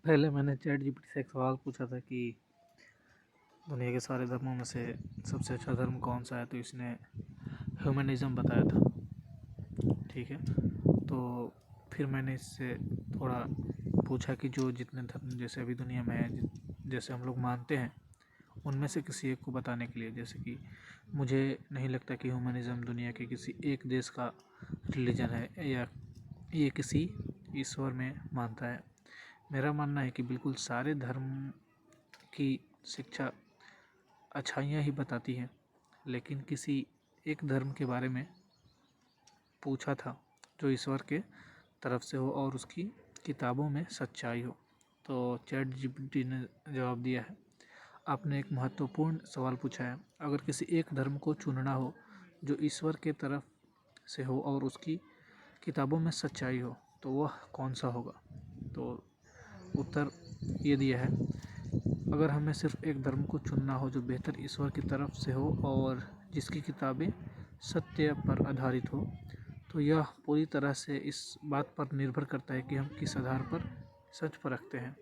पहले मैंने chat GPT से एक सवाल पूछा था कि दुनिया के सारे धर्मों में से सबसे अच्छा धर्म कौन सा है, तो इसने ह्यूमनिज़्म बताया था। ठीक है, तो फिर मैंने इससे थोड़ा पूछा कि जो जितने धर्म जैसे अभी दुनिया में है, जैसे हम लोग मानते हैं, उनमें से किसी एक को बताने के लिए। जैसे कि मुझे नहीं लगता कि ह्यूमनिज़्म दुनिया के किसी एक देश का रिलीजन है या ये किसी ईश्वर में मानता है। मेरा मानना है कि बिल्कुल सारे धर्म की शिक्षा अच्छाइयाँ ही बताती हैं, लेकिन किसी एक धर्म के बारे में पूछा था जो ईश्वर के तरफ से हो और उसकी किताबों में सच्चाई हो, तो चैट जीपीटी ने जवाब दिया है। आपने एक महत्वपूर्ण सवाल पूछा है, अगर किसी एक धर्म को चुनना हो जो ईश्वर के तरफ से हो और उसकी किताबों में सच्चाई हो, तो वह कौन सा होगा? तो उत्तर ये दिया है, अगर हमें सिर्फ एक धर्म को चुनना हो जो बेहतर ईश्वर की तरफ से हो और जिसकी किताबें सत्य पर आधारित हो, तो यह पूरी तरह से इस बात पर निर्भर करता है कि हम किस आधार पर सच पर रखते हैं।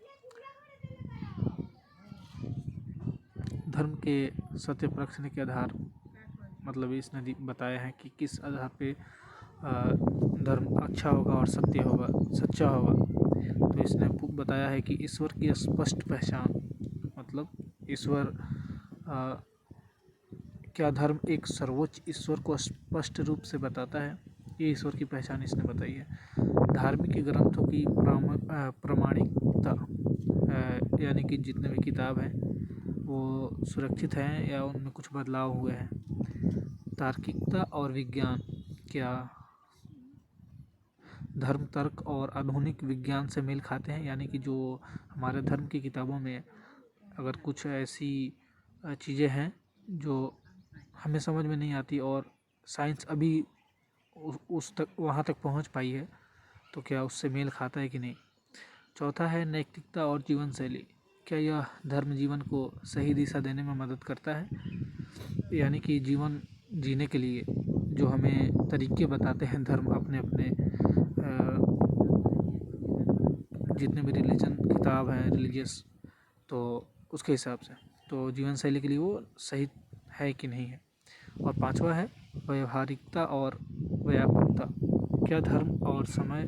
धर्म के सत्य पर रखने के आधार मतलब इसने बताया है कि किस आधार पे धर्म अच्छा होगा और सत्य होगा, सच्चा होगा। तो इसने बताया है कि ईश्वर की स्पष्ट पहचान, मतलब ईश्वर क्या धर्म एक सर्वोच्च ईश्वर को स्पष्ट रूप से बताता है, ये ईश्वर की पहचान इसने बताई है। धार्मिक ग्रंथों की प्रामाणिकता, यानी कि जितने भी किताब हैं वो सुरक्षित हैं या उनमें कुछ बदलाव हुए हैं। तार्किकता और विज्ञान, क्या धर्म तर्क और आधुनिक विज्ञान से मेल खाते हैं, यानी कि जो हमारे धर्म की किताबों में अगर कुछ ऐसी चीज़ें हैं जो हमें समझ में नहीं आती और साइंस अभी उस तक वहाँ तक पहुँच पाई है, तो क्या उससे मेल खाता है कि नहीं। चौथा है नैतिकता और जीवन शैली, क्या यह धर्म जीवन को सही दिशा देने में मदद करता है, यानी कि जीवन जीने के लिए जो हमें तरीके बताते हैं धर्म अपने अपने जितने भी रिलीजन किताब हैं रिलीजियस, तो उसके हिसाब से तो जीवन शैली के लिए वो सही है कि नहीं है। और पांचवा है व्यवहारिकता और व्यापकता, क्या धर्म और समय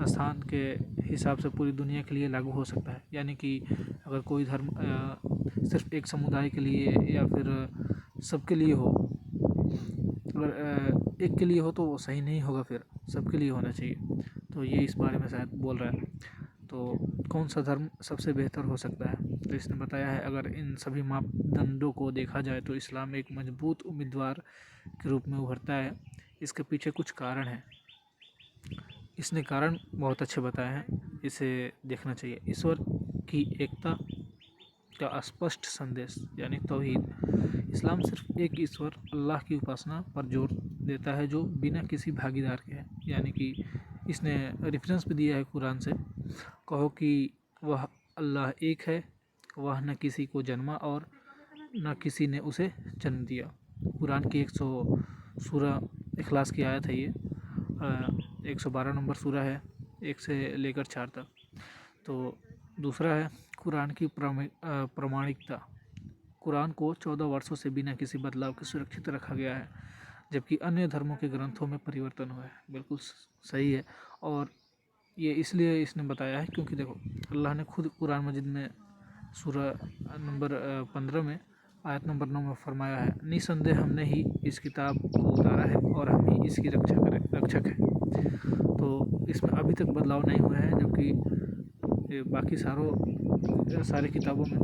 स्थान के हिसाब से पूरी दुनिया के लिए लागू हो सकता है, यानी कि अगर कोई धर्म सिर्फ एक समुदाय के लिए या फिर सबके लिए हो, अगर एक के लिए हो तो वो सही नहीं होगा, फिर सबके लिए होना चाहिए। तो ये इस बारे में शायद बोल रहा है। तो कौन सा धर्म सबसे बेहतर हो सकता है, तो इसने बताया है अगर इन सभी मापदंडों को देखा जाए तो इस्लाम एक मजबूत उम्मीदवार के रूप में उभरता है। इसके पीछे कुछ कारण हैं, इसने कारण बहुत अच्छे बताए हैं, इसे देखना चाहिए। ईश्वर की एकता का स्पष्ट संदेश, यानी तौहीद, इस्लाम सिर्फ एक ईश्वर अल्लाह की उपासना पर जोर देता है जो बिना किसी भागीदार के है, यानी कि इसने रेफरेंस भी दिया है कुरान से, कहो कि वह अल्लाह एक है, वह न किसी को जन्मा और न किसी ने उसे जन्म दिया। कुरान की 100 सूरह इखलास की आयत है ये, 112 नंबर सूरह है, 1 से लेकर 4 तक। तो दूसरा है कुरान की प्रामाणिकता, कुरान को 14 वर्षों से बिना किसी बदलाव के सुरक्षित रखा गया है, जबकि अन्य धर्मों के ग्रंथों में परिवर्तन हुआ है। बिल्कुल सही है, और ये इसलिए इसने बताया है क्योंकि देखो अल्लाह ने खुद कुरान मजिद में सूरह नंबर 15 में आयत नंबर 9 में फरमाया है, निसंदेह हमने ही इस किताब को उतारा है और हम ही इसकी रक्षक है। तो इसमें अभी तक बदलाव नहीं हुए हैं, जबकि बाकी सारे किताबों में,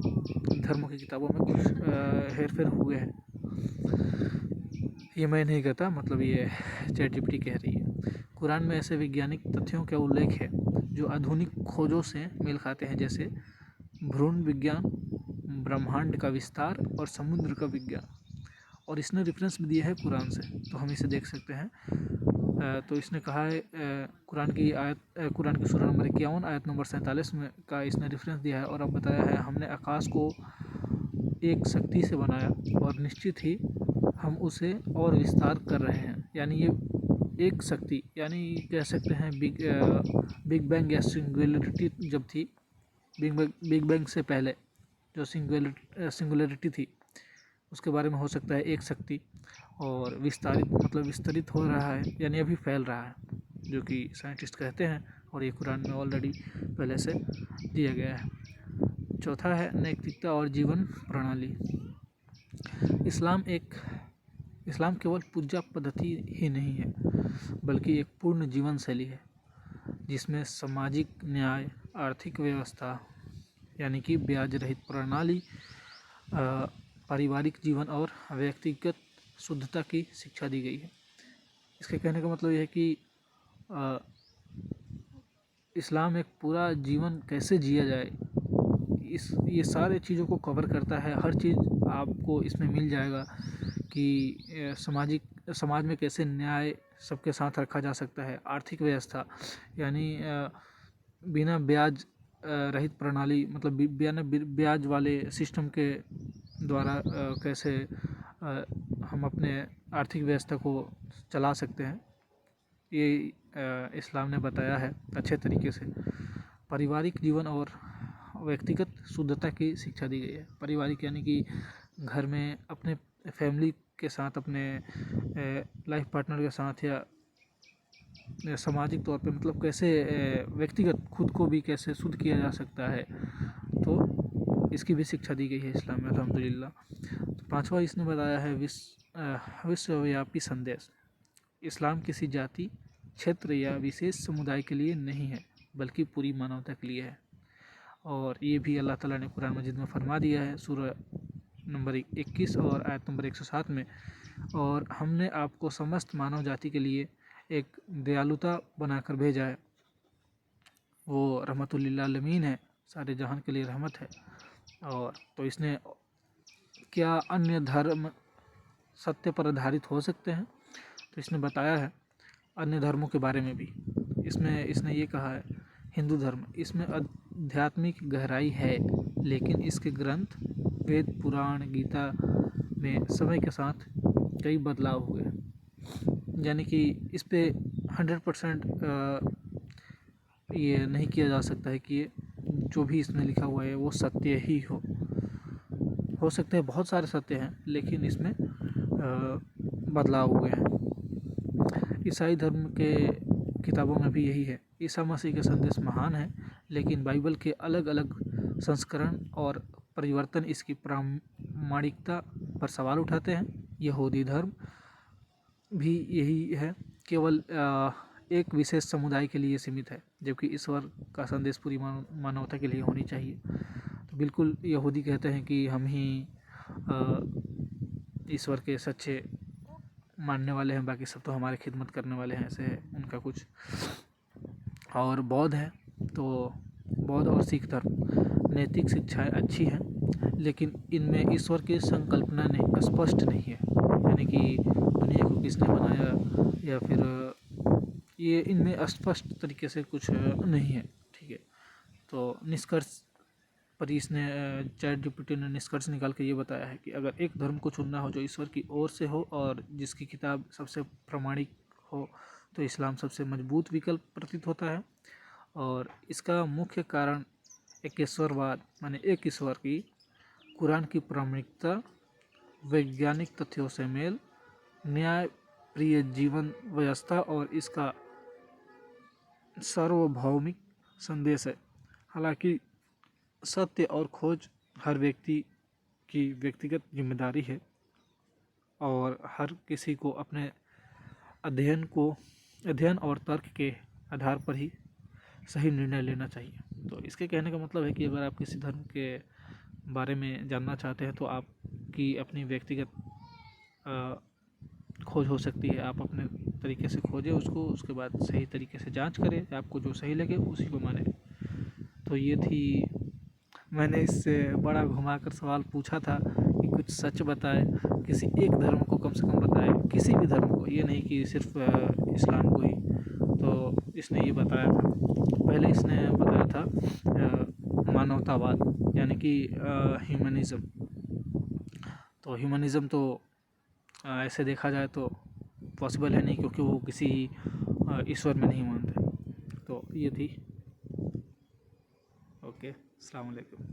धर्मों की किताबों में कुछ हेर फेर हुए हैं। ये मैं नहीं कहता, मतलब ये चैट जीपीटी कह रही है। कुरान में ऐसे वैज्ञानिक तथ्यों का उल्लेख है जो आधुनिक खोजों से मेल खाते हैं, जैसे भ्रूण विज्ञान, ब्रह्मांड का विस्तार और समुद्र का विज्ञान, और इसने रेफरेंस भी दिया है कुरान से, तो हम इसे देख सकते हैं। तो इसने कहा है कुरान की सूरह नंबर 51 आयत नंबर 47 में का इसने रेफरेंस दिया है, और अब बताया है हमने आकाश को एक शक्ति से बनाया और निश्चित ही हम उसे और विस्तार कर रहे हैं, यानी ये एक शक्ति, यानी कह सकते हैं बिग बैंग या सिंगुलरिटी जब थी बिग बैंग से पहले जो सिंगुलरिटी थी उसके बारे में हो सकता है एक शक्ति, और विस्तरित हो रहा है, यानी अभी फैल रहा है, जो कि साइंटिस्ट कहते हैं, और ये कुरान में ऑलरेडी पहले से दिया गया है। चौथा है नैतिकता और जीवन प्रणाली। इस्लाम केवल पूजा पद्धति ही नहीं है, बल्कि एक पूर्ण जीवन शैली है जिसमें सामाजिक न्याय, आर्थिक व्यवस्था यानी कि ब्याज रहित प्रणाली, पारिवारिक जीवन और व्यक्तिगत शुद्धता की शिक्षा दी गई है। इसके कहने का मतलब यह है कि इस्लाम एक पूरा जीवन कैसे जिया जाए, ये सारे चीज़ों को कवर करता है। हर चीज़ आपको इसमें मिल जाएगा कि समाज में कैसे न्याय सबके साथ रखा जा सकता है, आर्थिक व्यवस्था यानी बिना ब्याज रहित प्रणाली, मतलब बिना ब्याज वाले सिस्टम के द्वारा कैसे हम अपने आर्थिक व्यवस्था को चला सकते हैं, ये इस्लाम ने बताया है अच्छे तरीके से। पारिवारिक जीवन और व्यक्तिगत शुद्धता की शिक्षा दी गई है। पारिवारिक यानी कि घर में अपने फैमिली के साथ, अपने लाइफ पार्टनर के साथ, या सामाजिक तौर पे मतलब कैसे व्यक्तिगत खुद को भी कैसे शुद्ध किया जा सकता है, तो इसकी भी शिक्षा दी गई है इस्लाम में, अल्हम्दुलिल्लाह। तो पांचवा इसने बताया है विश्वव्यापी संदेश। इस्लाम किसी जाति, क्षेत्र या विशेष समुदाय के लिए नहीं है, बल्कि पूरी मानवता के लिए है। और ये भी अल्लाह ताला ने कुरान मजीद में फरमा दिया है, सूरह नंबर 21 और आयत नंबर 107 में, और हमने आपको समस्त मानव जाति के लिए एक दयालुता बनाकर भेजा है। वो रहमतुल्लिल आलमीन है, सारे जहान के लिए रहमत है। और तो इसने क्या अन्य धर्म सत्य पर आधारित हो सकते हैं, तो इसने बताया है अन्य धर्मों के बारे में भी। इसने ये कहा है, हिंदू धर्म, इसमें आध्यात्मिक गहराई है, लेकिन इसके ग्रंथ वेद, पुराण, गीता में समय के साथ कई बदलाव हुए, यानी कि इस पे 100% ये नहीं किया जा सकता है कि ये जो भी इसमें लिखा हुआ है वो सत्य ही हो सकते हैं बहुत सारे सत्य हैं, लेकिन इसमें बदलाव हुए हैं। ईसाई धर्म के किताबों में भी यही है। ईसा मसीह के संदेश महान है, लेकिन बाइबल के अलग अलग संस्करण और परिवर्तन इसकी प्रामाणिकता पर सवाल उठाते हैं। यहूदी धर्म भी यही है, केवल एक विशेष समुदाय के लिए सीमित है, जबकि ईश्वर का संदेश पूरी मानवता के लिए होनी चाहिए। तो बिल्कुल यहूदी कहते हैं कि हम ही ईश्वर के सच्चे मानने वाले हैं, बाकी सब तो हमारे खिदमत करने वाले हैं, ऐसे है उनका कुछ। और बौद्ध है, तो बौद्ध और सिख धर्म नैतिक शिक्षाएं अच्छी हैं, लेकिन इनमें ईश्वर की संकल्पना नहीं स्पष्ट नहीं है, यानी कि दुनिया को किसने बनाया, या फिर ये इनमें स्पष्ट तरीके से कुछ नहीं है। ठीक है, तो निष्कर्ष पर इसने ChatGPT ने निष्कर्ष निकाल के ये बताया है कि अगर एक धर्म को चुनना हो जो ईश्वर की ओर से हो और जिसकी किताब सबसे प्रामाणिक हो, तो इस्लाम सबसे मजबूत विकल्प प्रतीत होता है। और इसका मुख्य कारण एकेश्वरवाद, माने एक ईश्वर की, कुरान की प्रामाणिकता, वैज्ञानिक तथ्यों से मेल, न्याय प्रिय जीवन व्यवस्था और इसका सार्वभौमिक संदेश है। हालांकि सत्य और खोज हर व्यक्ति की व्यक्तिगत जिम्मेदारी है, और हर किसी को अपने अध्ययन और तर्क के आधार पर ही सही निर्णय लेना चाहिए। तो इसके कहने का मतलब है कि अगर आप किसी धर्म के बारे में जानना चाहते हैं तो आपकी अपनी व्यक्तिगत खोज हो सकती है। आप अपने तरीके से खोजें उसको, उसके बाद सही तरीके से जांच करें, आपको जो सही लगे उसी को माने। तो ये थी, मैंने इससे बड़ा घुमाकर सवाल पूछा था कि कुछ सच बताए, किसी एक धर्म को कम से कम बताए, किसी भी धर्म को, ये नहीं कि सिर्फ इस्लाम को ही। तो इसने ये बताया था, पहले इसने बताया था मानवतावाद यानी कि ह्यूमनिज़म। तो ह्यूमनिज़म तो ऐसे देखा जाए तो पॉसिबल है नहीं, क्योंकि वो किसी ईश्वर में नहीं मानते। तो ये थी। ओके। ओके, अस्सलाम वालेकुम।